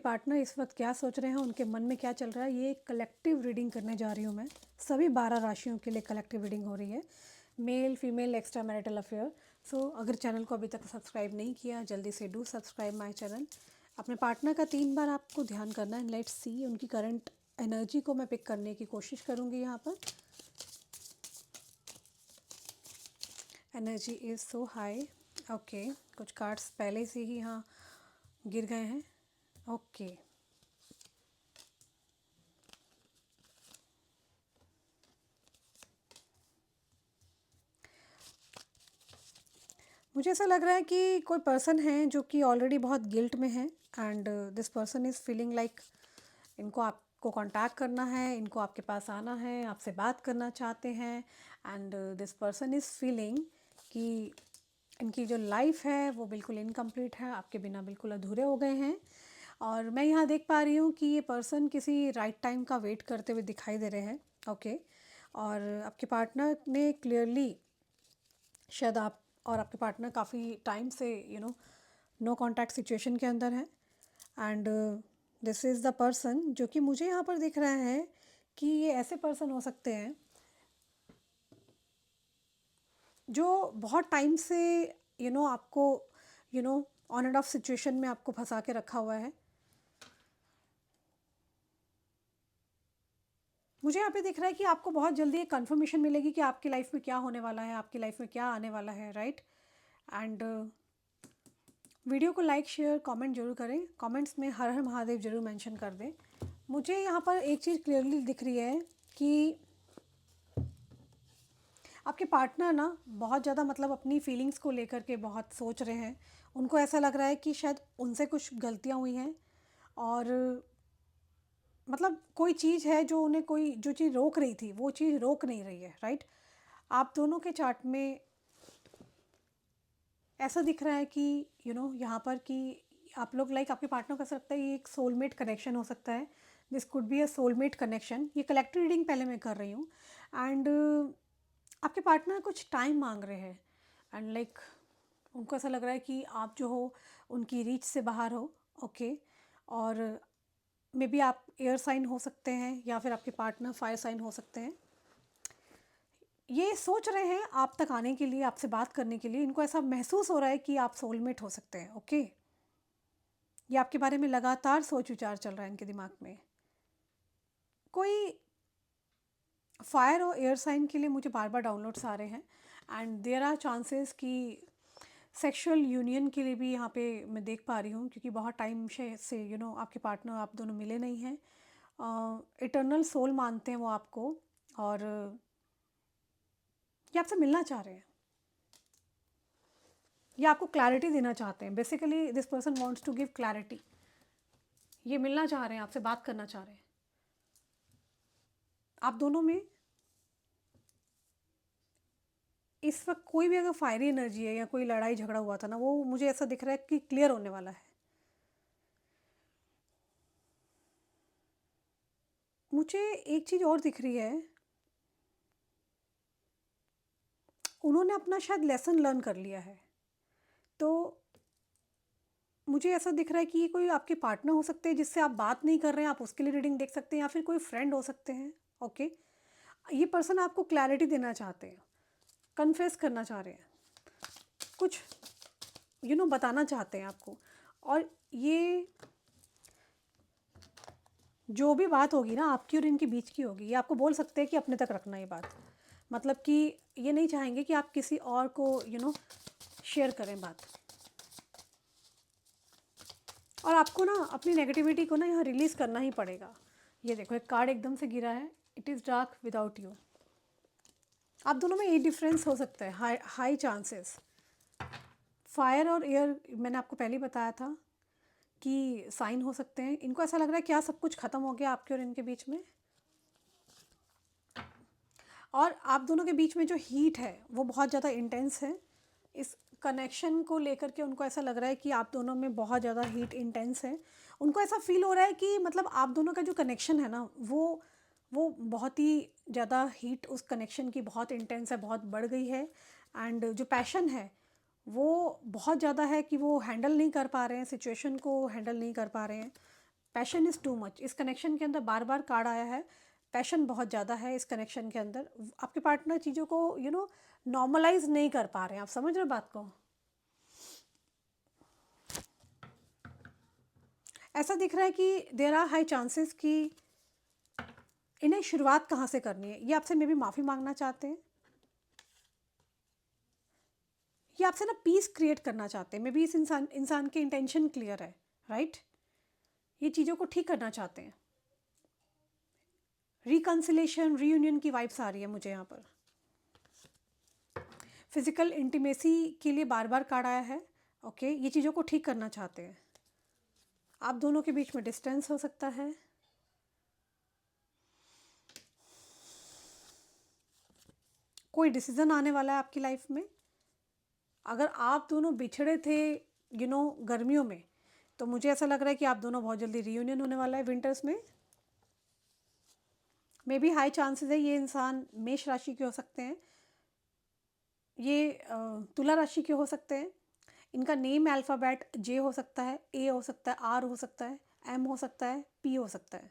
Partner इस वक्त क्या सोच रहे हैं, उनके मन में क्या चल रहा है, ये एक कलेक्टिव रीडिंग करने जा रही हूँ मैं। सभी 12 राशियों के लिए कलेक्टिव रीडिंग हो रही है, male female extra marital affair. So अगर चैनल को अभी तक सब्सक्राइब नहीं किया, जल्दी से डू सब्सक्राइब माय चैनल। अपने पार्टनर का 3 बार आपको ध्यान करना है। लेट्स सी, उनकी करंट एनर्जी को मैं पिक करने की कोशिश करूँगी। यहाँ पर energy is so high. Okay, कुछ कार्ड्स पहले से ही यहाँ गिर गए हैं। ओके, मुझे ऐसा लग रहा है कि कोई पर्सन है जो कि ऑलरेडी बहुत गिल्ट में है and this person is feeling like इनको आपको कांटेक्ट करना है, इनको आपके पास आना है, आपसे बात करना चाहते हैं। And this person is feeling कि इनकी जो लाइफ है वो बिल्कुल इनकम्प्लीट है, आपके बिना बिल्कुल अधूरे हो गए हैं। और मैं यहाँ देख पा रही हूँ कि ये पर्सन किसी राइट टाइम का वेट करते हुए दिखाई दे रहे हैं। ओके, और आपके पार्टनर ने क्लियरली, शायद आप और आपके पार्टनर काफ़ी टाइम से नो कांटेक्ट सिचुएशन के अंदर है। And this is the person जो कि मुझे यहाँ पर दिख रहा है कि ये ऐसे पर्सन हो सकते हैं जो बहुत टाइम से आपको ऑन एंड ऑफ सिचुएशन में आपको फंसा के रखा हुआ है। मुझे यहाँ पे दिख रहा है कि आपको बहुत जल्दी एक कंफर्मेशन मिलेगी कि आपकी लाइफ में क्या होने वाला है, आपकी लाइफ में क्या आने वाला है, राइट। एंड वीडियो को लाइक शेयर कमेंट जरूर करें, कमेंट्स में हर हर महादेव जरूर मेंशन कर दें। मुझे यहाँ पर एक चीज़ क्लियरली दिख रही है कि आपके पार्टनर ना बहुत ज़्यादा अपनी फीलिंग्स को लेकर के बहुत सोच रहे हैं। उनको ऐसा लग रहा है कि शायद उनसे कुछ गलतियाँ हुई हैं और कोई चीज़ है जो उन्हें, कोई जो चीज़ रोक रही थी वो चीज़ रोक नहीं रही है, राइट। आप दोनों के चार्ट में ऐसा दिख रहा है कि यहाँ पर कि आप लोग आपके पार्टनर को ऐसा लगता है ये एक सोलमेट कनेक्शन हो सकता है। This could be a soulmate connection. ये कलेक्टिव रीडिंग पहले मैं कर रही हूँ। एंड आपके पार्टनर कुछ टाइम मांग रहे हैं एंड उनको ऐसा लग रहा है कि आप जो हो उनकी रीच से बाहर हो। ओके, और मे बी आप एयर साइन हो सकते हैं या फिर आपके पार्टनर फायर साइन हो सकते हैं। ये सोच रहे हैं आप तक आने के लिए, आपसे बात करने के लिए। इनको ऐसा महसूस हो रहा है कि आप सोलमेट हो सकते हैं। ओके, ये आपके बारे में लगातार सोच विचार चल रहा है इनके दिमाग में। कोई फायर और एयर साइन के लिए मुझे बार बार डाउनलोड्स आ रहे हैं एंड देयर आर चांसेस कि सेक्सुअल यूनियन के लिए भी यहाँ पे मैं देख पा रही हूँ, क्योंकि बहुत टाइम से आपके पार्टनर आप दोनों मिले नहीं हैं। इटर्नल सोल मानते हैं वो आपको, और ये आपसे मिलना चाह रहे हैं, ये आपको क्लैरिटी देना चाहते हैं। Basically this person wants to give clarity. ये मिलना चाह रहे हैं, आपसे बात करना चाह रहे हैं। आप दोनों में इस वक्त कोई भी अगर फायरी एनर्जी है या कोई लड़ाई झगड़ा हुआ था ना, वो मुझे ऐसा दिख रहा है कि क्लियर होने वाला है। मुझे एक चीज़ और दिख रही है, उन्होंने अपना शायद लेसन लर्न कर लिया है। तो मुझे ऐसा दिख रहा है कि ये कोई आपके पार्टनर हो सकते हैं जिससे आप बात नहीं कर रहे हैं, आप उसके लिए रीडिंग देख सकते हैं, या फिर कोई फ्रेंड हो सकते हैं। ओके, ये पर्सन आपको क्लैरिटी देना चाहते हैं, कन्फेस करना चाह रहे हैं, कुछ बताना चाहते हैं आपको। और ये जो भी बात होगी ना आपकी और इनके बीच की होगी, ये आपको बोल सकते हैं कि अपने तक रखना ये बात। कि ये नहीं चाहेंगे कि आप किसी और को शेयर करें बात। और आपको ना अपनी नेगेटिविटी को ना यहाँ रिलीज़ करना ही पड़ेगा। ये देखो, एक कार्ड एकदम से गिरा है, it is dark without you. आप दोनों में ये डिफरेंस हो सकता है, हाई चांसेस। फायर और एयर मैंने आपको पहले ही बताया था कि साइन हो सकते हैं। इनको ऐसा लग रहा है क्या सब कुछ ख़त्म हो गया आपके और इनके बीच में, और आप दोनों के बीच में जो हीट है वो बहुत ज़्यादा इंटेंस है। इस कनेक्शन को लेकर के उनको ऐसा लग रहा है कि आप दोनों में बहुत ज़्यादा हीट इंटेंस है। उनको ऐसा फील हो रहा है कि आप दोनों का जो कनेक्शन है ना, वो बहुत ही ज़्यादा हीट उस कनेक्शन की बहुत इंटेंस है, बहुत बढ़ गई है। एंड जो पैशन है वो बहुत ज़्यादा है कि वो हैंडल नहीं कर पा रहे हैं, सिचुएशन को हैंडल नहीं कर पा रहे हैं। Passion is too much. इस कनेक्शन के अंदर बार बार कार्ड आया है, पैशन बहुत ज़्यादा है इस कनेक्शन के अंदर। आपके पार्टनर चीज़ों को नॉर्मलाइज नहीं कर पा रहे हैं। आप समझ रहे हो बात को? ऐसा दिख रहा है कि देयर आर हाई चांसेस कि इन्हें शुरुआत कहाँ से करनी है। ये आपसे मे बी माफ़ी मांगना चाहते हैं, ये आपसे ना पीस क्रिएट करना चाहते हैं। मे बी इस इंसान के इंटेंशन क्लियर है, राइट? ये चीज़ों को ठीक करना चाहते हैं। रिकन्सिलेशन, रीयूनियन की वाइब्स आ रही है मुझे यहाँ पर। फिजिकल इंटीमेसी के लिए बार बार कार्ड आया है। ओके, ये चीज़ों को ठीक करना चाहते हैं। आप दोनों के बीच में डिस्टेंस हो सकता है। कोई डिसीजन आने वाला है आपकी लाइफ में। अगर आप दोनों बिछड़े थे गर्मियों में, तो मुझे ऐसा लग रहा है कि आप दोनों बहुत जल्दी रीयूनियन होने वाला है विंटर्स में। मे बी हाई चांसेस है ये इंसान मेष राशि के हो सकते हैं, ये तुला राशि के हो सकते हैं। इनका नेम अल्फ़ाबेट जे हो सकता है, ए हो सकता है, आर हो सकता है, एम हो सकता है, पी हो सकता है।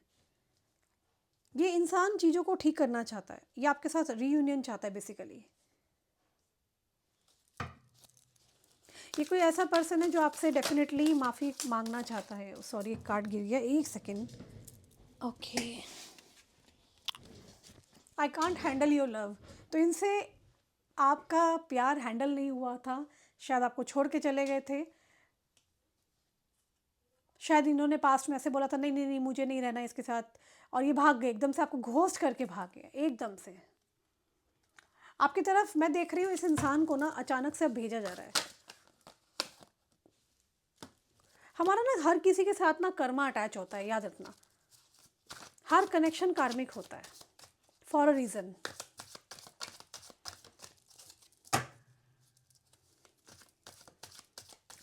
ये इंसान चीज़ों को ठीक करना चाहता है, ये आपके साथ रीयूनियन चाहता है बेसिकली। ये कोई ऐसा पर्सन है जो आपसे डेफिनेटली माफ़ी मांगना चाहता है। सॉरी, एक कार्ड गिर गया, एक second. Okay, I can't handle your love. तो इनसे आपका प्यार हैंडल नहीं हुआ था, शायद आपको छोड़ के चले गए थे। शायद इन्होंने पास्ट में ऐसे बोला था, नहीं नहीं नहीं मुझे नहीं रहना इसके साथ, और ये भाग गए, एकदम से आपको घोस्ट करके भाग गए एकदम से। आपकी तरफ मैं देख रही हूँ इस इंसान को ना अचानक से अब भेजा जा रहा है। हमारा ना हर किसी के साथ ना कर्मा अटैच होता है, याद रखना। हर कनेक्शन कार्मिक होता है फॉर अ रीज़न।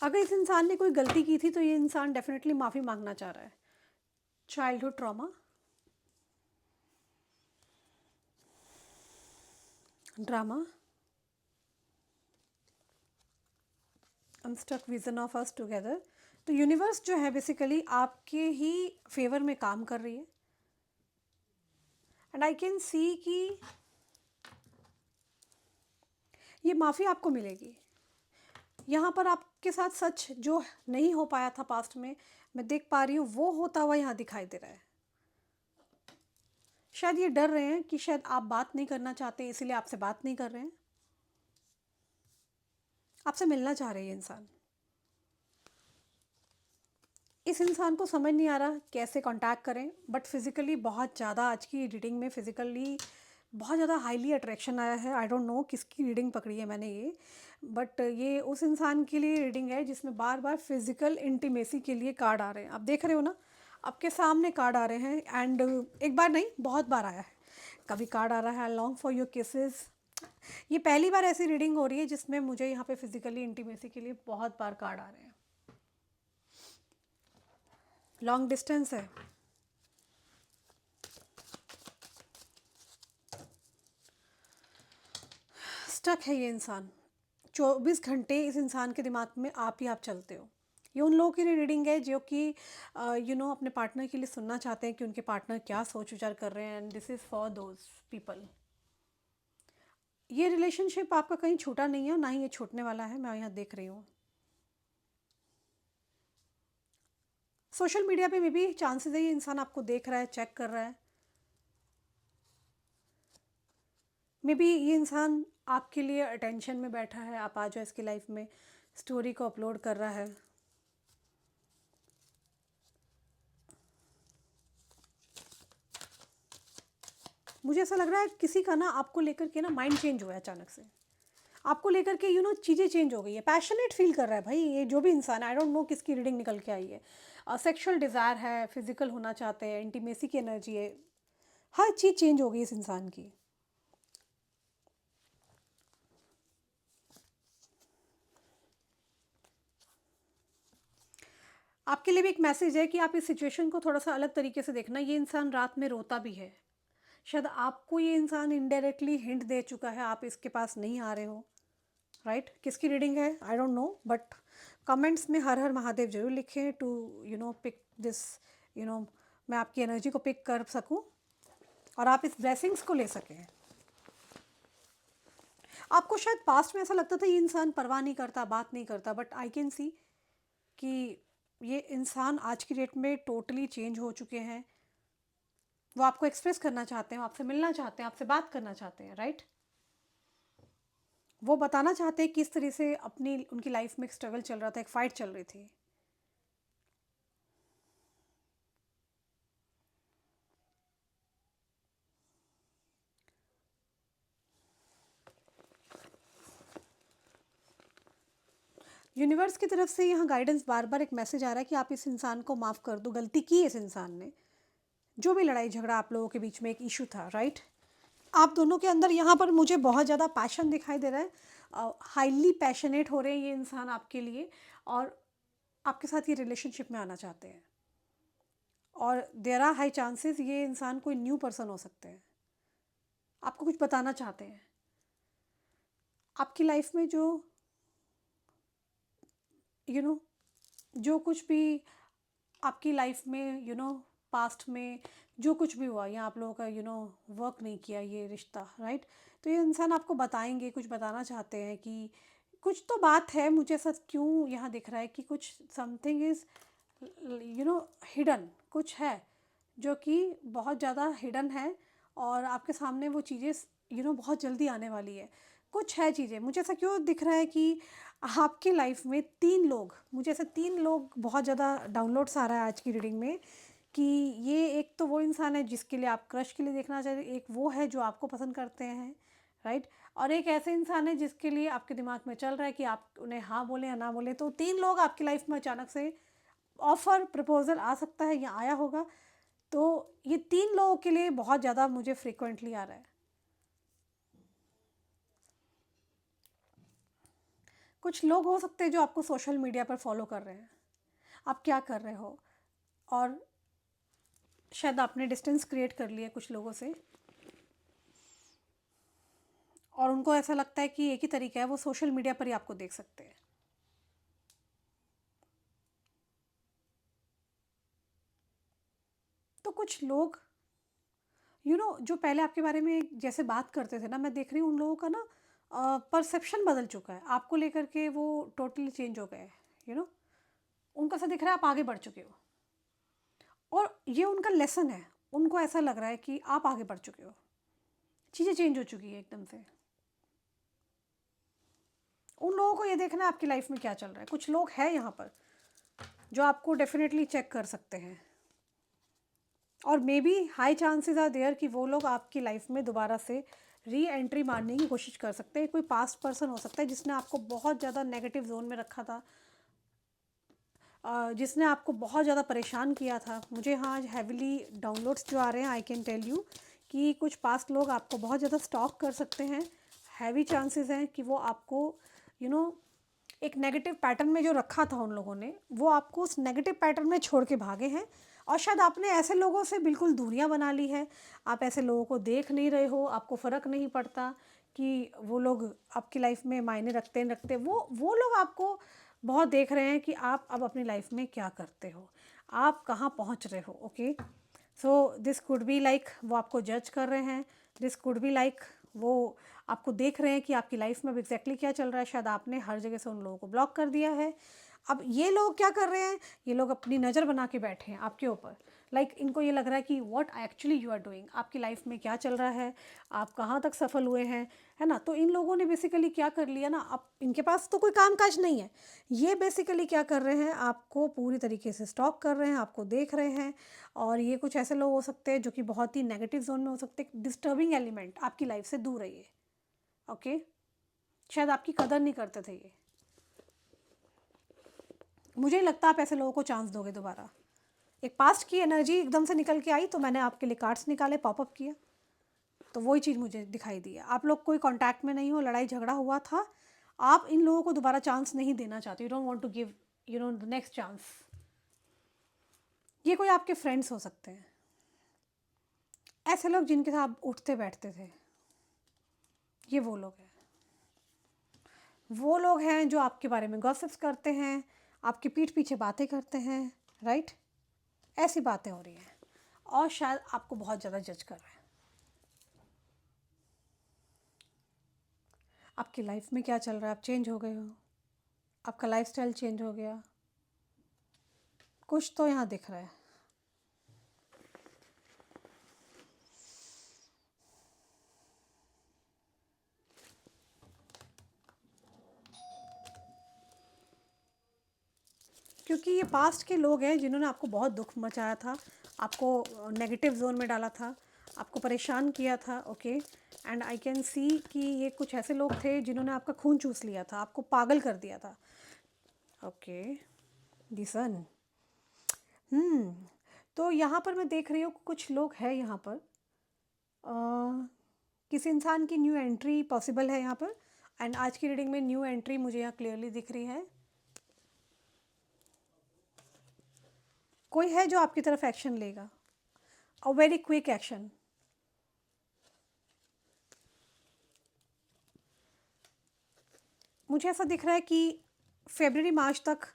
अगर इस इंसान ने कोई गलती की थी तो ये इंसान डेफिनेटली माफ़ी मांगना चाह रहा है। Childhood trauma, drama, unstuck vision of us together. तो यूनिवर्स जो है बेसिकली आपके ही फेवर में काम कर रही है। एंड आई कैन सी कि ये माफ़ी आपको मिलेगी। यहाँ पर आपके साथ सच जो नहीं हो पाया था पास्ट में, मैं देख पा रही हूँ वो होता हुआ यहाँ दिखाई दे रहा है। शायद ये डर रहे हैं कि शायद आप बात नहीं करना चाहते, इसीलिए आपसे बात नहीं कर रहे हैं। आपसे मिलना चाह रहे हैं ये इंसान। इस इंसान को समझ नहीं आ रहा कैसे कांटेक्ट करें, बट फिज़िकली बहुत ज़्यादा आज की रीडिंग में फिज़िकली बहुत ज़्यादा हाईली अट्रैक्शन आया है। आई डोंट नो किसकी रीडिंग पकड़ी है मैंने ये, बट ये उस इंसान के लिए रीडिंग है जिसमें बार बार फिज़िकल इंटीमेसी के लिए कार्ड आ रहे हैं। आप देख रहे हो ना, आपके सामने कार्ड आ रहे हैं। एंड एक बार नहीं, बहुत बार आया है। कभी कार्ड आ रहा है लॉन्ग फॉर योर किसेस। ये पहली बार ऐसी रीडिंग हो रही है जिसमें मुझे यहाँ पे फिज़िकली इंटीमेसी के लिए बहुत बार कार्ड आ रहे हैं। लॉन्ग डिस्टेंस है, स्टक है ये इंसान। 24 घंटे इस इंसान के दिमाग में आप ही आप चलते हो। ये उन लोगों के लिए रीडिंग है जो कि अपने पार्टनर के लिए सुनना चाहते हैं कि उनके पार्टनर क्या सोच विचार कर रहे हैं। And this is for those people. ये रिलेशनशिप आपका कहीं छूटा नहीं है और ना ही ये छूटने वाला है, मैं यहाँ देख रही हूँ। सोशल मीडिया पे मे बी चांसेस है ये इंसान आपको देख रहा है, चेक कर रहा है। मे बी ये इंसान आपके लिए अटेंशन में बैठा है, आप आ जाओ इसकी लाइफ में, स्टोरी को अपलोड कर रहा है। मुझे ऐसा लग रहा है किसी का ना आपको लेकर के ना माइंड चेंज हुआ है अचानक से। आपको लेकर के चीज़ें चेंज हो गई है। पैशनेट फील कर रहा है भाई ये जो भी इंसान है। आई डोंट नो किसकी रीडिंग निकल के आई है। सेक्सुअल डिज़ायर है, फिजिकल होना चाहते हैं, इंटीमेसी की एनर्जी है, हर चीज़ चेंज हो गई इस इंसान की। आपके लिए भी एक मैसेज है कि आप इस सिचुएशन को थोड़ा सा अलग तरीके से देखना। ये इंसान रात में रोता भी है। शायद आपको ये इंसान इनडायरेक्टली हिंट दे चुका है, आप इसके पास नहीं आ रहे हो, राइट? किसकी रीडिंग है I don't know, but comments में हर हर महादेव जरूर लिखें टू पिक दिस मैं आपकी एनर्जी को पिक कर सकूं और आप इस ब्लेसिंग्स को ले सकें। आपको शायद पास्ट में ऐसा लगता था ये इंसान परवाह नहीं करता, बात नहीं करता, बट आई कैन सी कि ये इंसान आज की डेट में टोटली चेंज हो चुके हैं। वो आपको एक्सप्रेस करना चाहते हैं, आपसे मिलना चाहते हैं, आपसे बात करना चाहते हैं, राइट? वो बताना चाहते हैं किस तरह से अपनी उनकी लाइफ में एक स्ट्रगल चल रहा था, एक फाइट चल रही थी। यूनिवर्स की तरफ से यहाँ गाइडेंस बार बार एक मैसेज आ रहा है कि आप इस इंसान को माफ़ कर दो, गलती की इस इंसान ने, जो भी लड़ाई झगड़ा आप लोगों के बीच में एक इशू था, राइट? आप दोनों के अंदर यहाँ पर मुझे बहुत ज़्यादा पैशन दिखाई दे रहा है, हाईली पैशनेट हो रहे हैं ये इंसान आपके लिए, और आपके साथ ये रिलेशनशिप में आना चाहते हैं। और देयर आर हाई चांसेस ये इंसान कोई न्यू पर्सन हो सकते हैं, आपको कुछ बताना चाहते हैं। आपकी लाइफ में जो यू you नो know, जो कुछ भी आपकी लाइफ में पास्ट में जो कुछ भी हुआ, या आप लोगों का वर्क नहीं किया ये रिश्ता, राइट? तो ये इंसान आपको बताएंगे, कुछ बताना चाहते हैं कि कुछ तो बात है। मुझे ऐसा क्यों यहाँ दिख रहा है कि कुछ समथिंग इज़ हिडन, कुछ है जो कि बहुत ज़्यादा हिडन है, और आपके सामने वो चीज़ें बहुत जल्दी आने वाली है। कुछ है चीज़ें, मुझे ऐसा क्यों दिख रहा है कि आपकी लाइफ में 3 लोग, मुझे ऐसे 3 लोग बहुत ज़्यादा डाउनलोड्स आ रहा है आज की रीडिंग में, कि ये एक तो वो इंसान है जिसके लिए आप क्रश के लिए देखना चाहिए, एक वो है जो आपको पसंद करते हैं, राइट? और एक ऐसे इंसान है जिसके लिए आपके दिमाग में चल रहा है कि आप उन्हें हाँ बोलें या ना बोलें। तो 3 लोग आपकी लाइफ में अचानक से ऑफ़र प्रपोज़ल आ सकता है या आया होगा। तो ये 3 लोगों के लिए बहुत ज़्यादा मुझे फ्रीक्वेंटली आ रहा है। कुछ लोग हो सकते हैं जो आपको सोशल मीडिया पर फॉलो कर रहे हैं, आप क्या कर रहे हो, और शायद आपने डिस्टेंस क्रिएट कर लिया कुछ लोगों से, और उनको ऐसा लगता है कि एक ही तरीका है, वो सोशल मीडिया पर ही आपको देख सकते हैं। तो कुछ लोग जो पहले आपके बारे में जैसे बात करते थे ना, मैं देख रही हूँ उन लोगों का ना परसेप्शन बदल चुका है आपको लेकर के, वो टोटली चेंज हो गए। यू नो उनको ऐसा दिख रहा है आप आगे बढ़ चुके हो, और ये उनका लेसन है। उनको ऐसा लग रहा है कि आप आगे बढ़ चुके हो, चीज़ें चेंज हो चुकी है एकदम से। उन लोगों को ये देखना है आपकी लाइफ में क्या चल रहा है। कुछ लोग हैं यहाँ पर जो आपको डेफिनेटली चेक कर सकते हैं, और maybe high chances are there कि वो लोग आपकी लाइफ में दोबारा से री एंट्री मारने की कोशिश कर सकते हैं। कोई पास्ट पर्सन हो सकता है जिसने आपको बहुत ज़्यादा नेगेटिव जोन में रखा था, जिसने आपको बहुत ज़्यादा परेशान किया था। मुझे यहाँ हैविली डाउनलोड्स जो आ रहे हैं, आई कैन टेल यू कि कुछ पास्ट लोग आपको बहुत ज़्यादा स्टॉक कर सकते हैं। हैवी चांसेस हैं कि वो आपको यू you नो एक नेगेटिव पैटर्न में जो रखा था उन लोगों ने, वो आपको उस नेगेटिव पैटर्न में छोड़ के भागे हैं, और शायद आपने ऐसे लोगों से बिल्कुल दूरियां बना ली है। आप ऐसे लोगों को देख नहीं रहे हो, आपको फ़र्क नहीं पड़ता कि वो लोग आपकी लाइफ में मायने रखते नहीं रखते। वो लोग आपको बहुत देख रहे हैं कि आप अब अपनी लाइफ में क्या करते हो, आप कहाँ पहुँच रहे हो। Okay, so this could be like वो आपको जज कर रहे हैं, दिस कुड बी लाइक वो आपको देख रहे हैं कि आपकी लाइफ में अब एग्जैक्टली क्या चल रहा है। शायद आपने हर जगह से उन लोगों को ब्लॉक कर दिया है। अब ये लोग क्या कर रहे हैं, ये लोग अपनी नज़र बना के बैठे हैं आपके ऊपर। लाइक इनको ये लग रहा है कि what actually you are doing, आपकी लाइफ में क्या चल रहा है, आप कहाँ तक सफल हुए हैं, है ना? तो इन लोगों ने बेसिकली क्या कर लिया ना, अब इनके पास तो कोई काम काज नहीं है। ये बेसिकली क्या कर रहे हैं, आपको पूरी तरीके से स्टॉक कर रहे हैं, आपको देख रहे हैं। और ये कुछ ऐसे लोग हो सकते हैं जो कि बहुत ही नेगेटिव जोन में हो सकते हैं। डिस्टर्बिंग एलिमेंट, आपकी लाइफ से दूर रहिए। ओके, शायद आपकी कदर नहीं करते थे ये। मुझे नहीं लगता आप ऐसे लोगों को चांस दोगे दोबारा। एक पास्ट की एनर्जी एकदम से निकल के आई, तो मैंने आपके लिए कार्ड्स निकाले, पॉपअप किया, तो वही चीज़ मुझे दिखाई दी है। आप लोग कोई कांटेक्ट में नहीं हो, लड़ाई झगड़ा हुआ था, आप इन लोगों को दोबारा चांस नहीं देना चाहते। You don't want to give the next chance. ये कोई आपके फ्रेंड्स हो सकते हैं, ऐसे लोग जिनके साथ आप उठते बैठते थे। ये वो लोग हैं, वो लोग हैं जो आपके बारे में गॉसिप्स करते हैं, आपके पीठ पीछे बातें करते हैं, राइट? ऐसी बातें हो रही हैं, और शायद आपको बहुत ज़्यादा जज कर रहे हैं। आपकी लाइफ में क्या चल रहा है, आप चेंज हो गए हो, आपका लाइफस्टाइल चेंज हो गया, कुछ तो यहाँ दिख रहा है। क्योंकि ये पास्ट के लोग हैं जिन्होंने आपको बहुत दुख मचाया था, आपको नेगेटिव जोन में डाला था, आपको परेशान किया था। Okay, and I can see कि ये कुछ ऐसे लोग थे जिन्होंने आपका खून चूस लिया था, आपको पागल कर दिया था। ओके, दिसन। हम्म तो यहाँ पर मैं देख रही हूँ कि कुछ लोग हैं यहाँ पर, अ, किसी इंसान की न्यू एंट्री पॉसिबल है यहाँ पर। एंड आज की रीडिंग में न्यू एंट्री मुझे यहाँ क्लियरली दिख रही है। कोई है जो आपकी तरफ एक्शन लेगा, अ वेरी क्विक एक्शन। मुझे ऐसा दिख रहा है कि फेब्रुअरी मार्च तक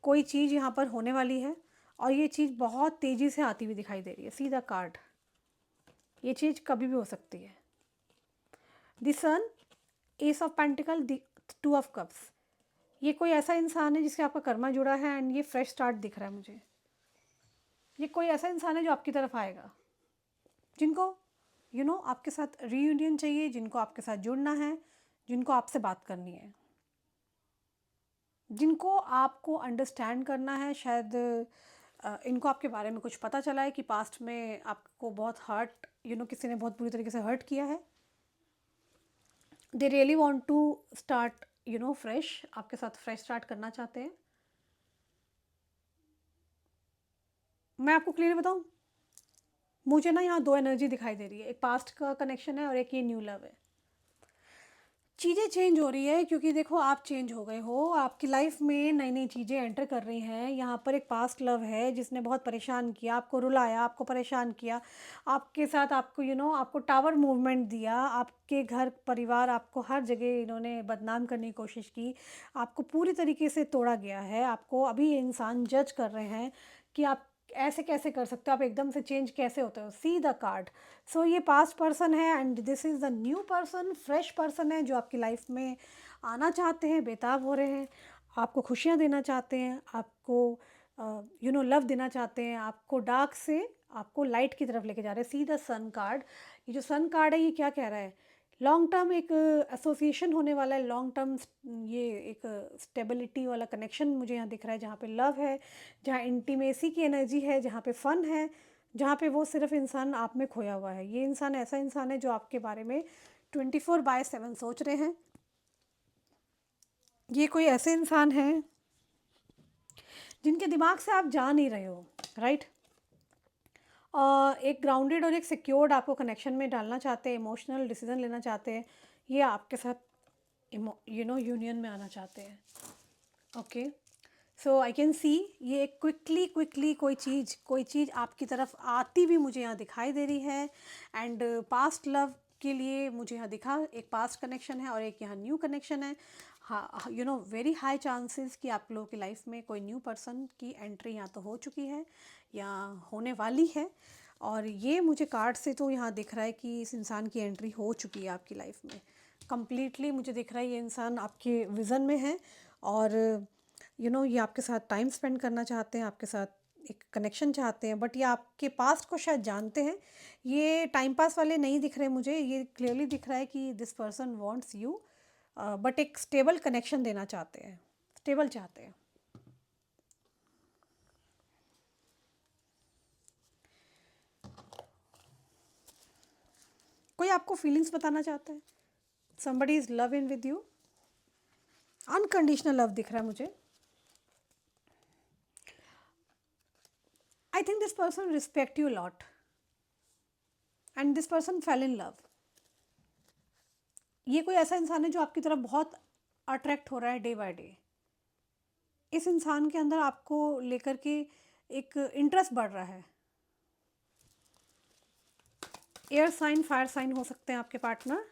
कोई चीज़ यहाँ पर होने वाली है, और ये चीज़ बहुत तेज़ी से आती हुई दिखाई दे रही है। सी द कार्ड, ये चीज़ कभी भी हो सकती है। The sun, ace of pentacle, the two of cups. ये कोई ऐसा इंसान है जिससे आपका कर्मा जुड़ा है, एंड ये फ्रेश स्टार्ट दिख रहा है मुझे। ये कोई ऐसा इंसान है जो आपकी तरफ आएगा, जिनको आपके साथ रीयूनियन चाहिए, जिनको आपके साथ जुड़ना है, जिनको आपसे बात करनी है, जिनको आपको अंडरस्टैंड करना है। शायद इनको आपके बारे में कुछ पता चला है कि पास्ट में आपको बहुत हर्ट, किसी ने बहुत बुरी तरीके से हर्ट किया है। They really want to start fresh, आपके साथ फ्रेश स्टार्ट करना चाहते हैं। मैं आपको क्लियर बताऊं, मुझे ना यहाँ दो एनर्जी दिखाई दे रही है, एक पास्ट का कनेक्शन है और एक ये न्यू लव है। चीज़ें चेंज हो रही है क्योंकि देखो, आप चेंज हो गए हो, आपकी लाइफ में नई नई चीज़ें एंटर कर रही हैं। यहाँ पर एक पास्ट लव है जिसने बहुत परेशान किया, आपको रुलाया, आपको परेशान किया, आपके साथ आपको आपको टावर मूवमेंट दिया, आपके घर परिवार, आपको हर जगह इन्होंने बदनाम करने की कोशिश की, आपको पूरी तरीके से तोड़ा गया है। आपको अभी ये इंसान जज कर रहे हैं कि आप ऐसे कैसे कर सकते हो, आप एकदम से चेंज कैसे होते हो। सी द कार्ड। सो ये पास्ट पर्सन है and this is the new person, fresh person है जो आपकी लाइफ में आना चाहते हैं, बेताब हो रहे हैं, आपको खुशियाँ देना चाहते हैं, आपको लव देना चाहते हैं, आपको डार्क से आपको लाइट की तरफ लेके जा रहे हैं। See the sun card. ये जो सन कार्ड है, ये क्या कह रहा है? लॉन्ग टर्म एक एसोसिएशन होने वाला है, लॉन्ग टर्म ये एक स्टेबिलिटी वाला कनेक्शन मुझे यहाँ दिख रहा है, जहाँ पे लव है, जहाँ इंटीमेसी की एनर्जी है, जहाँ पे फन है, जहाँ पे वो सिर्फ इंसान आप में खोया हुआ है। ये इंसान ऐसा इंसान है जो आपके बारे में 24/7 सोच रहे हैं। ये कोई ऐसे इंसान हैं जिनके दिमाग से आप जा नहीं रहे हो, राइट। एक ग्राउंडेड और एक सिक्योर्ड आपको कनेक्शन में डालना चाहते हैं, इमोशनल डिसीजन लेना चाहते हैं, ये आपके साथ यूनियन में आना चाहते हैं। Okay, so I can see ये क्विकली क्विकली कोई चीज़ आपकी तरफ आती हुई मुझे यहाँ दिखाई दे रही है। एंड पास्ट लव के लिए मुझे यहाँ दिखा, एक पास्ट कनेक्शन है और एक यहाँ न्यू कनेक्शन है। हाँ, वेरी हाई चांसेस कि आप लोगों की लाइफ में कोई न्यू पर्सन की एंट्री यहाँ तो हो चुकी है या होने वाली है। और ये मुझे कार्ड से तो यहाँ दिख रहा है कि इस इंसान की एंट्री हो चुकी है आपकी लाइफ में कंप्लीटली। मुझे दिख रहा है ये इंसान आपके विज़न में है, और ये आपके साथ टाइम स्पेंड करना चाहते हैं, आपके साथ एक कनेक्शन चाहते हैं, बट ये आपके पास्ट को शायद जानते हैं। ये टाइम पास वाले नहीं दिख रहे मुझे, ये क्लियरली दिख रहा है कि this person wants you, but एक स्टेबल कनेक्शन देना चाहते हैं, स्टेबल चाहते हैं। कोई आपको फीलिंग्स बताना चाहता है, somebody is love in with you, unconditional love दिख रहा है मुझे। I think this person respect you lot and this person fail in love. ये कोई ऐसा इंसान है जो आपकी तरफ बहुत अट्रैक्ट हो रहा है डे बाय डे। इस इंसान के अंदर आपको लेकर के एक इंटरेस्ट बढ़ रहा है। एयर साइन, फायर साइन हो सकते हैं आपके पार्टनर।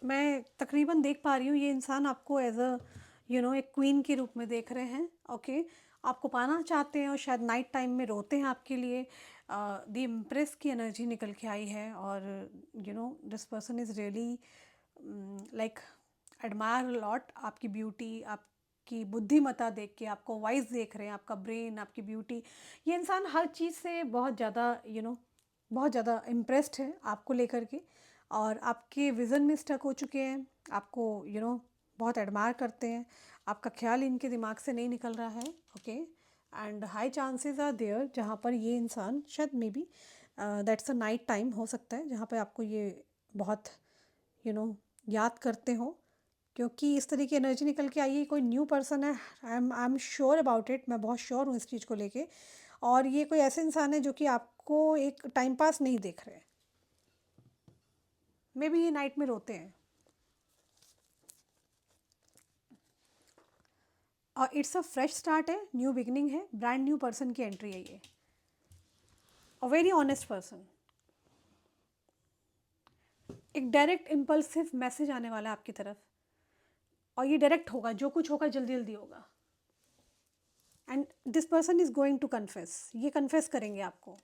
मैं तकरीबन देख पा रही हूँ ये इंसान आपको एज अ एक क्वीन के रूप में देख रहे हैं। ओके, आपको पाना चाहते हैं और शायद नाइट टाइम में रोते हैं आपके लिए। द इम्प्रेस की एनर्जी निकल के आई है और this person is really like admire lot आपकी ब्यूटी, आपकी बुद्धिमत्ता देख के, आपको वाइज देख रहे हैं, आपका ब्रेन, आपकी ब्यूटी। ये इंसान हर चीज़ से बहुत ज़्यादा बहुत ज़्यादा इम्प्रेस्ड है आपको लेकर के, और आपके विज़न में स्टक हो चुके हैं। आपको बहुत एडमायर करते हैं, आपका ख्याल इनके दिमाग से नहीं निकल रहा है। Okay, and high chances are there जहाँ पर ये इंसान शायद maybe that's a night time हो सकता है जहाँ पे आपको ये बहुत यू नो याद करते हो, क्योंकि इस तरह की एनर्जी निकल के आई है। कोई न्यू पर्सन है, I am sure about it, मैं बहुत श्योर हूँ इस चीज़ को लेके। और ये कोई ऐसे इंसान है जो कि आपको एक टाइम पास नहीं देख रहे। मे बी ये नाइट में रोते हैं। और इट्स अ फ्रेश स्टार्ट है, न्यू बिगनिंग है, ब्रांड न्यू पर्सन की एंट्री है ये, अ वेरी ऑनेस्ट पर्सन। एक डायरेक्ट इम्पल्सिव मैसेज आने वाला है आपकी तरफ, और ये डायरेक्ट होगा, जो कुछ होगा जल्दी जल्दी होगा। And this person is going to confess, ये कन्फेस करेंगे आपको।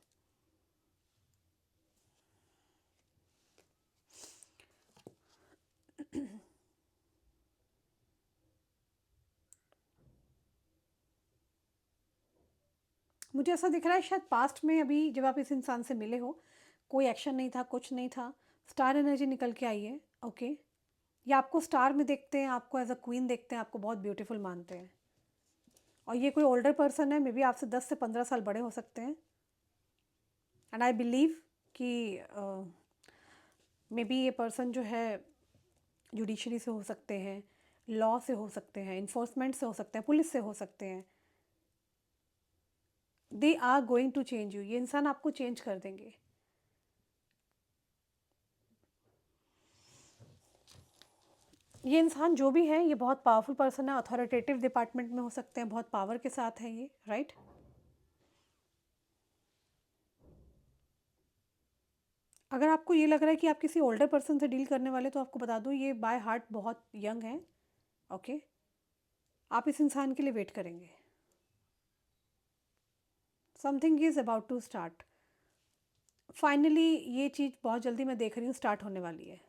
मुझे ऐसा दिख रहा है शायद पास्ट में अभी जब आप इस इंसान से मिले हो, कोई एक्शन नहीं था, कुछ नहीं था, स्टार एनर्जी निकल के आई है। ओके, या आपको स्टार में देखते हैं, आपको एज अ क्वीन देखते हैं, आपको बहुत ब्यूटीफुल मानते हैं। और ये कोई ओल्डर पर्सन है, मे बी आपसे 10 से 15 साल बड़े हो सकते हैं। एंड आई बिलीव कि मे बी ये पर्सन जो है जुडिशरी से हो सकते हैं, लॉ से हो सकते हैं, इन्फोर्समेंट से हो सकते हैं, पुलिस से हो सकते हैं। They are going to change you, ये इंसान आपको चेंज कर देंगे। ये इंसान जो भी है, ये बहुत पावरफुल पर्सन है, अथॉरिटेटिव डिपार्टमेंट में हो सकते हैं, बहुत पावर के साथ है ये, राइट। अगर आपको ये लग रहा है कि आप किसी ओल्डर पर्सन से डील करने वाले, तो आपको बता दूं ये बाय हार्ट बहुत यंग है। ओके, आप इस इंसान के लिए वेट करेंगे। Something is about to start. Finally ये चीज़ बहुत जल्दी मैं देख रही हूँ स्टार्ट होने वाली है।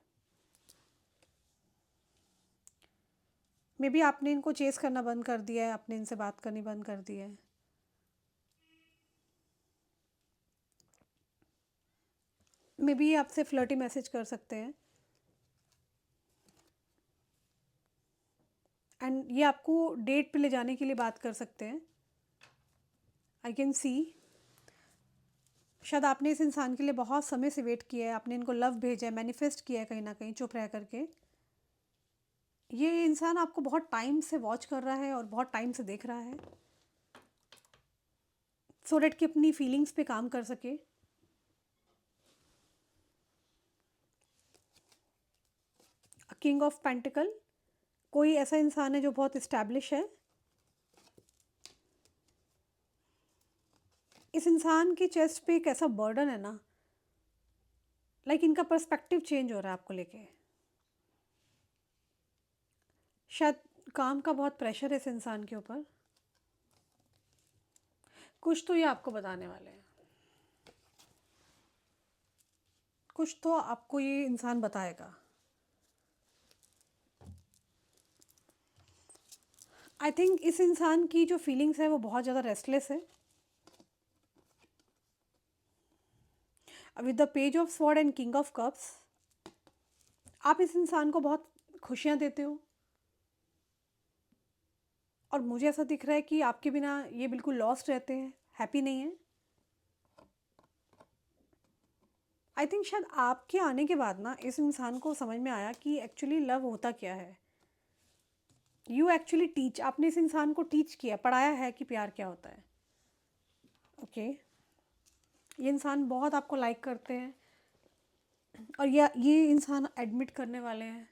मे बी आपने इनको चेस करना बंद कर दिया है, आपने इनसे बात करनी बंद कर दी है। मे बी ये आपसे फ्लर्टी मैसेज कर सकते हैं, एंड ये आपको डेट पे ले जाने के लिए बात कर सकते हैं। आई कैन सी शायद आपने इस इंसान के लिए बहुत समय से वेट किया है, आपने इनको लव भेजा है, मैनिफेस्ट किया है कहीं ना कहीं चुप रह करके। ये इंसान आपको बहुत टाइम से वॉच कर रहा है और बहुत टाइम से देख रहा है, सो डेट कि अपनी फीलिंग्स पे काम कर सके। किंग ऑफ पेंटिकल, कोई ऐसा इंसान है जो बहुत इस्टेब्लिश है। इस इंसान की चेस्ट पे एक ऐसा बर्डन है ना, लाइक इनका पर्सपेक्टिव चेंज हो रहा है आपको लेके। शायद काम का बहुत प्रेशर है इस इंसान के ऊपर, कुछ तो ये आपको बताने वाले हैं, कुछ तो आपको ये इंसान बताएगा। आई थिंक इस इंसान की जो फीलिंग्स है वो बहुत ज़्यादा रेस्टलेस है। With the page of sword and king of cups, आप इस इंसान को बहुत खुशियाँ देते हो, और मुझे ऐसा दिख रहा है कि आपके बिना ये बिल्कुल लॉस्ट रहते हैं, हैप्पी नहीं है। आई थिंक शायद आपके आने के बाद ना इस इंसान को समझ में आया कि एक्चुअली लव होता क्या है। यू एक्चुअली टीच, आपने इस इंसान को टीच किया, पढ़ाया है कि प्यार क्या होता है। ओके, ये इंसान बहुत आपको लाइक करते हैं, और ये इंसान एडमिट करने वाले हैं।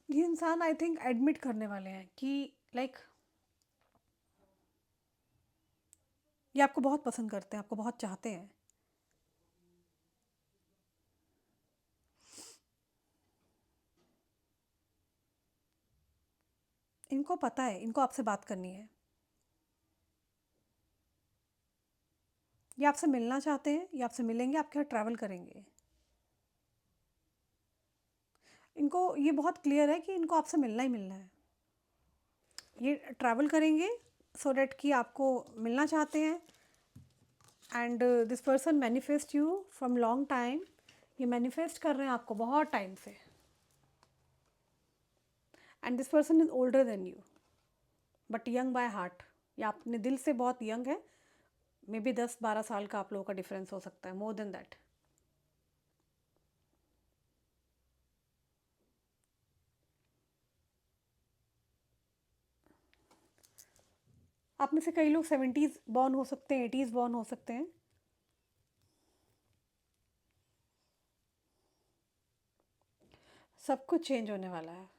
ये इंसान आई थिंक एडमिट करने वाले हैं कि लाइक ये आपको बहुत पसंद करते हैं, आपको बहुत चाहते हैं। इनको पता है, इनको आपसे बात करनी है। ये आपसे मिलना चाहते हैं, ये आपसे मिलेंगे, आपके साथ ट्रैवल करेंगे। इनको ये बहुत क्लियर है कि इनको आपसे मिलना ही मिलना है। ये ट्रैवल करेंगे सो डैट कि आपको मिलना चाहते हैं। And this person manifest you from long time. ये मैनिफेस्ट कर रहे हैं आपको बहुत टाइम से। And this person is older than you but young by heart. ये अपने दिल से बहुत यंग है। मे बी 10-12 साल का आप लोगों का डिफरेंस हो सकता है, मोर देन दैट। आप में से कई लोग 70s बॉर्न हो सकते हैं, 80s बॉर्न हो सकते हैं। सब कुछ चेंज होने वाला है।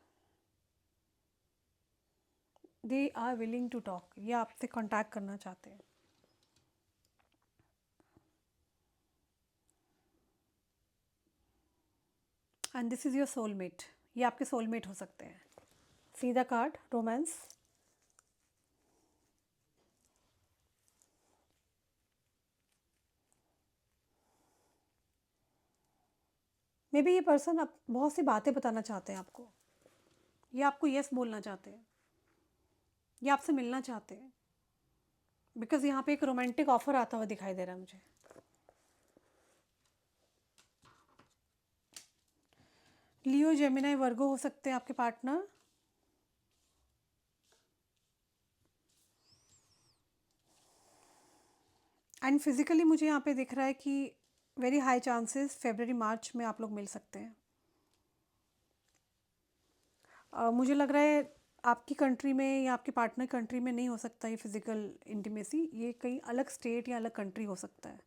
They are willing to talk. ये आपसे कांटेक्ट करना चाहते हैं। And this is your soulmate. ये आपके सोलमेट हो सकते हैं। See the card romance. Maybe ये पर्सन आप बहुत सी बातें बताना चाहते हैं आपको। ये आपको यस बोलना चाहते हैं। ये आपसे मिलना चाहते हैं। बिकॉज यहाँ पे एक रोमांटिक ऑफर आता हुआ दिखाई दे रहा है मुझे। लियो, जेमिनाई, वर्गो हो सकते हैं आपके पार्टनर। एंड फिजिकली मुझे यहाँ पे दिख रहा है कि वेरी हाई चांसेस फरवरी मार्च में आप लोग मिल सकते हैं। मुझे लग रहा है आपकी कंट्री में या आपके पार्टनर कंट्री में नहीं हो सकता ये फिजिकल इंटीमेसी। ये कहीं अलग स्टेट या अलग कंट्री हो सकता है।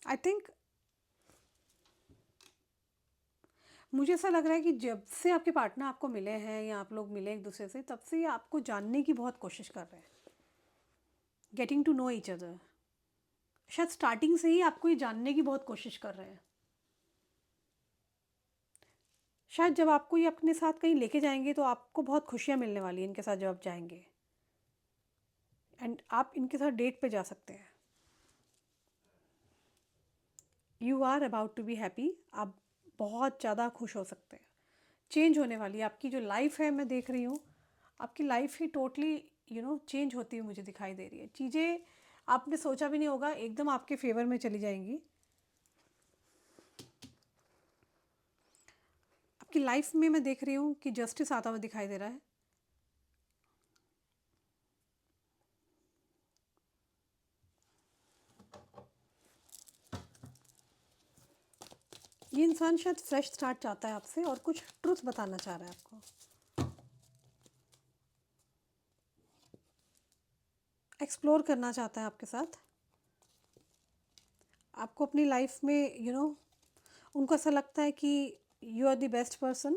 आई थिंक मुझे ऐसा लग रहा है कि जब से आपके पार्टनर आपको मिले हैं या आप लोग मिले एक दूसरे से, तब से ये आपको जानने की बहुत कोशिश कर रहे हैं। Getting to know each other. शायद स्टार्टिंग से ही आपको ये जानने की बहुत कोशिश कर रहे हैं। शायद जब आपको ये अपने साथ कहीं लेके जाएंगे तो आपको बहुत खुशियाँ मिलने वाली हैं इनके साथ जब आप जाएंगे। एंड आप इनके साथ डेट पे जा सकते हैं। You are about to be happy. आप बहुत ज़्यादा खुश हो सकते हैं। चेंज होने वाली है आपकी जो लाइफ है। मैं देख रही हूँ आपकी लाइफ ही टोटली चेंज होती हुई मुझे दिखाई दे रही है। चीज़ें आपने सोचा भी नहीं होगा एकदम आपके फेवर में चली जाएंगी। आपकी लाइफ में मैं देख रही हूँ कि जस्टिस आता हुआ दिखाई दे रहा है। ये इंसान शायद फ्रेश स्टार्ट चाहता है आपसे और कुछ ट्रुथ बताना चाह रहा है आपको। एक्सप्लोर करना चाहता है आपके साथ। आपको अपनी लाइफ में उनको ऐसा लगता है कि you are the best person.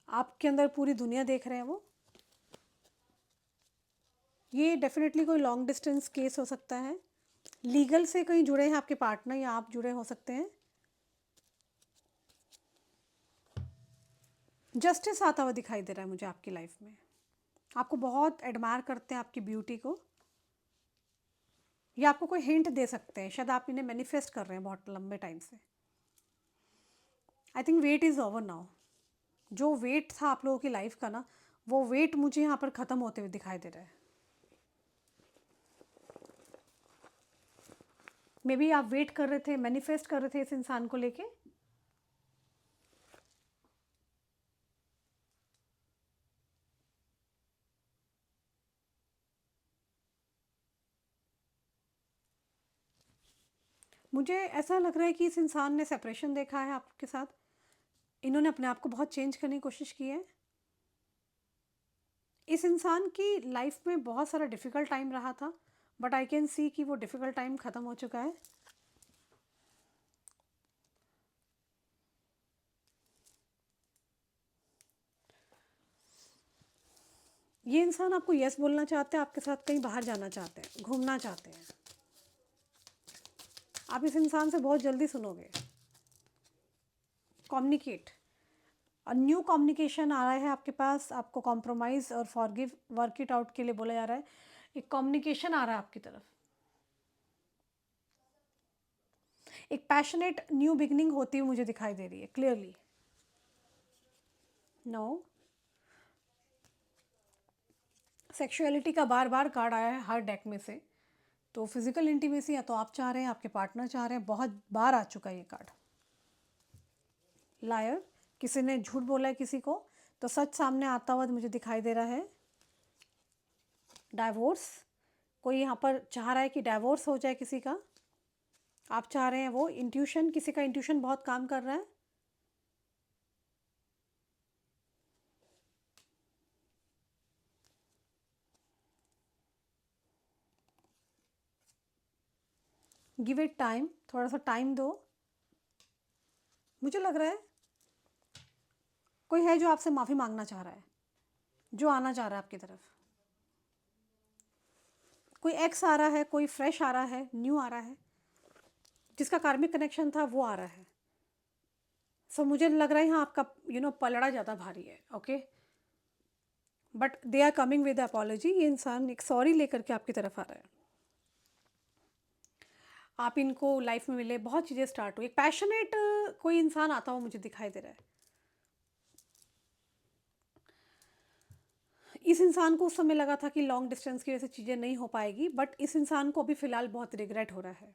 आपके अंदर पूरी दुनिया देख रहे हैं वो। ये डेफिनेटली कोई लॉन्ग डिस्टेंस केस हो सकता है। लीगल से कहीं जुड़े हैं आपके पार्टनर या आप जुड़े हो सकते हैं। जस्टिस आता हुआ दिखाई दे रहा है मुझे आपकी लाइफ में। आपको बहुत एडमायर करते हैं आपकी ब्यूटी को। या आपको कोई हिंट दे सकते हैं। शायद आप इन्हें मैनिफेस्ट कर रहे हैं बहुत लंबे टाइम से। I think wait is over now. जो वेट था आप लोगों की लाइफ का ना, वो वेट मुझे यहाँ पर ख़त्म होते हुए दिखाई दे रहा है। मे बी आप वेट कर रहे थे, मैनिफेस्ट कर रहे थे इस इंसान को लेके। मुझे ऐसा लग रहा है कि इस इंसान ने सेपरेशन देखा है आपके साथ। इन्होंने अपने आप को बहुत चेंज करने की कोशिश की है। इस इंसान की लाइफ में बहुत सारा डिफ़िकल्ट टाइम रहा था, बट आई कैन सी कि वो डिफ़िकल्ट टाइम ख़त्म हो चुका है। ये इंसान आपको यस बोलना चाहते हैं, आपके साथ कहीं बाहर जाना चाहते हैं, घूमना चाहते हैं। आप इस इंसान से बहुत जल्दी सुनोगे। कम्युनिकेट, और न्यू कम्युनिकेशन आ रहा है आपके पास, आपको कॉम्प्रोमाइज़ और फॉरगिव, वर्क इट आउट के लिए बोला जा रहा है। एक कम्युनिकेशन आ रहा है आपकी तरफ, एक पैशनेट न्यू बिगनिंग होती हुई मुझे दिखाई दे रही है क्लियरली। नो, सेक्सुअलिटी का बार बार कार्ड आया है हर डेक में से, तो फिजिकल इंटीमेसी या तो आप चाह रहे हैं, आपके पार्टनर चाह रहे हैं, बहुत बार आ चुका है ये कार्ड। लायर, किसी ने झूठ बोला है किसी को, तो सच सामने आता हुआ मुझे दिखाई दे रहा है। डाइवोर्स, कोई यहाँ पर चाह रहा है कि डाइवोर्स हो जाए किसी का, आप चाह रहे हैं वो। इंट्यूशन, किसी का इंट्यूशन बहुत काम कर रहा है। गिव इट टाइम, थोड़ा सा टाइम दो। मुझे लग रहा है कोई है जो आपसे माफ़ी मांगना चाह रहा है, जो आना चाह रहा है आपकी तरफ। कोई एक्स आ रहा है, कोई फ्रेश आ रहा है, न्यू आ रहा है, जिसका कार्मिक कनेक्शन था वो आ रहा है। सो मुझे लग रहा है यहाँ आपका पलड़ा ज़्यादा भारी है। Okay, but they are coming with apology. ये इंसान एक सॉरी लेकर के आपकी तरफ आ रहा है। आप इनको लाइफ में मिले, बहुत चीज़ें स्टार्ट हुई। एक पैशनेट कोई इंसान आता हुआ मुझे दिखाई दे रहा है। इस इंसान को उस समय लगा था कि लॉन्ग डिस्टेंस की वजह से चीज़ें नहीं हो पाएगी, बट इस इंसान को अभी फ़िलहाल बहुत रिग्रेट हो रहा है।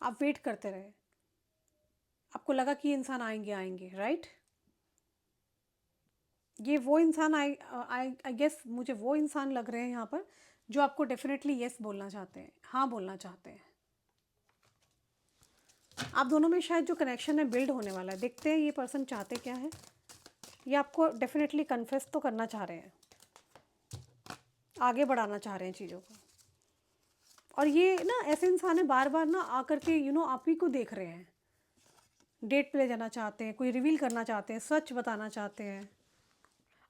आप वेट करते रहे, आपको लगा कि ये इंसान आएंगे आएंगे, राइट। ये वो इंसान आई गेस, मुझे वो इंसान लग रहे हैं यहाँ पर जो आपको डेफिनेटली यस बोलना चाहते हैं, हाँ बोलना चाहते हैं। आप दोनों में शायद जो कनेक्शन है बिल्ड होने वाला है। देखते हैं ये पर्सन चाहते क्या है। ये आपको डेफिनेटली कन्फेस तो करना चाह रहे हैं, आगे बढ़ाना चाह रहे हैं चीज़ों को। और ये ना ऐसे इंसान है बार बार ना आकर के आप ही को देख रहे हैं। डेट पे ले जाना चाहते हैं, कोई रिवील करना चाहते हैं, सच बताना चाहते हैं।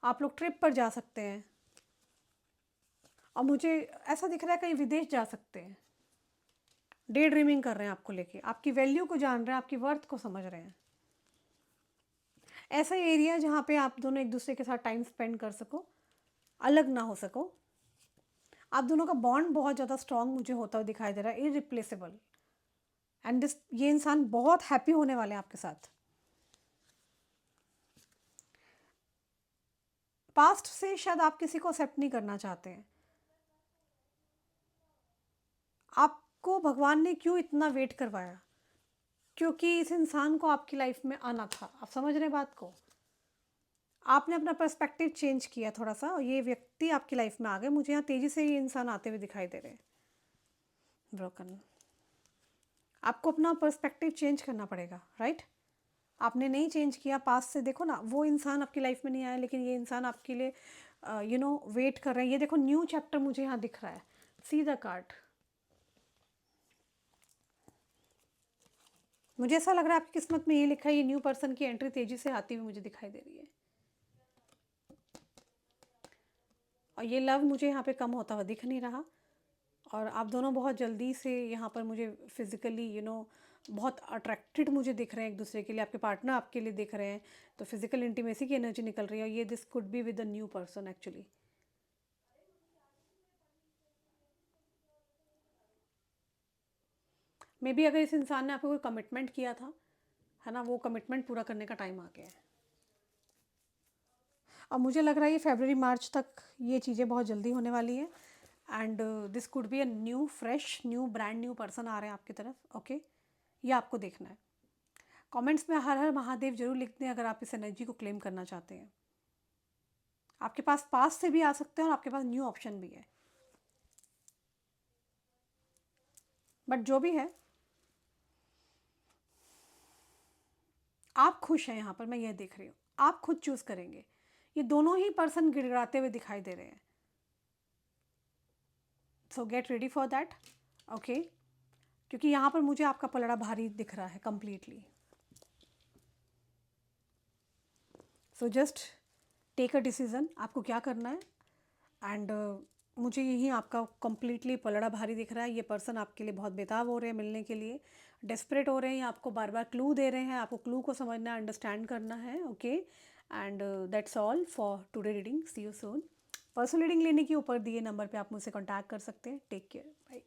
आप लोग ट्रिप पर जा सकते हैं, और मुझे ऐसा दिख रहा है कहीं विदेश जा सकते हैं। डे ड्रीमिंग कर रहे हैं आपको लेके, आपकी वैल्यू को जान रहे हैं, आपकी वर्थ को समझ रहे हैं। ऐसा एरिया जहाँ पे आप दोनों एक दूसरे के साथ टाइम स्पेंड कर सको, अलग ना हो सको। आप दोनों का बॉन्ड बहुत ज़्यादा स्ट्रांग मुझे होता हुआ दिखाई दे रहा है, इरिप्लेसेबल। एंड दिस, ये इंसान बहुत हैप्पी होने वाले हैं आपके साथ। पास्ट से शायद आप किसी को एक्सेप्ट नहीं करना चाहते हैं। आपको भगवान ने क्यों इतना वेट करवाया? क्योंकि इस इंसान को आपकी लाइफ में आना था। आप समझ रहे हैं बात को? आपने अपना पर्सपेक्टिव चेंज किया थोड़ा सा, और ये व्यक्ति आपकी लाइफ में आ गए। मुझे यहाँ तेज़ी से ये इंसान आते हुए दिखाई दे रहे हैं। ब्रोकन, आपको अपना पर्सपेक्टिव चेंज करना पड़ेगा, राइट। आपने नहीं चेंज किया पास्ट से। देखो ना, वो इंसान आपकी लाइफ में नहीं आया, लेकिन ये इंसान आपके लिए वेट कर रहे हैं। ये देखो, न्यू चैप्टर मुझे यहाँ दिख रहा है। सी द कार्ड। मुझे ऐसा लग रहा है आपकी किस्मत में ये लिखा है, ये न्यू पर्सन की एंट्री तेजी से आती हुई मुझे दिखाई दे रही है। और ये लव मुझे यहाँ पे कम होता हुआ दिख नहीं रहा। और आप दोनों बहुत जल्दी से यहाँ पर मुझे फिज़िकली बहुत अट्रैक्टेड मुझे दिख रहे हैं एक दूसरे के लिए। आपके पार्टनर आपके लिए दिख रहे हैं, तो फिजिकल इंटीमेसी की एनर्जी निकल रही है। और ये this could be with a new person actually. May be अगर इस इंसान ने आपको कोई कमिटमेंट किया था, है ना, वो कमिटमेंट पूरा करने का टाइम आ गया है। अब मुझे लग रहा है ये फरवरी मार्च तक ये चीज़ें बहुत जल्दी होने वाली हैं। And this could be a new fresh new brand new person आ रहे हैं आपकी तरफ। ओके, ये आपको देखना है। कमेंट्स में हर हर महादेव जरूर लिख दें अगर आप इस एनर्जी को क्लेम करना चाहते हैं। आपके पास पास से भी आ सकते हैं और आपके पास न्यू ऑप्शन भी है। बट जो भी है, आप खुश हैं यहाँ पर, मैं ये देख रही हूँ। आप खुद चूज करेंगे। ये दोनों ही पर्सन गिड़गिड़ाते हुए दिखाई दे रहे हैं। सो get ready for that. Okay, क्योंकि यहाँ पर मुझे आपका पलड़ा भारी दिख रहा है completely. So just take a decision, आपको क्या करना है। एंड मुझे यही आपका कंप्लीटली पलड़ा भारी दिख रहा है। ये पर्सन आपके लिए बहुत बेताब हो रहे हैं मिलने के लिए, डेस्परेट हो रहे हैं, ये आपको बार बार क्लू दे रहे हैं, आपको क्लू को समझना अंडरस्टैंड करना है। Okay, and that's all for today reading. See you soon. Personal reading लेने के ऊपर दिए नंबर पे आप मुझसे कॉन्टैक्ट कर सकते हैं। Take care, bye.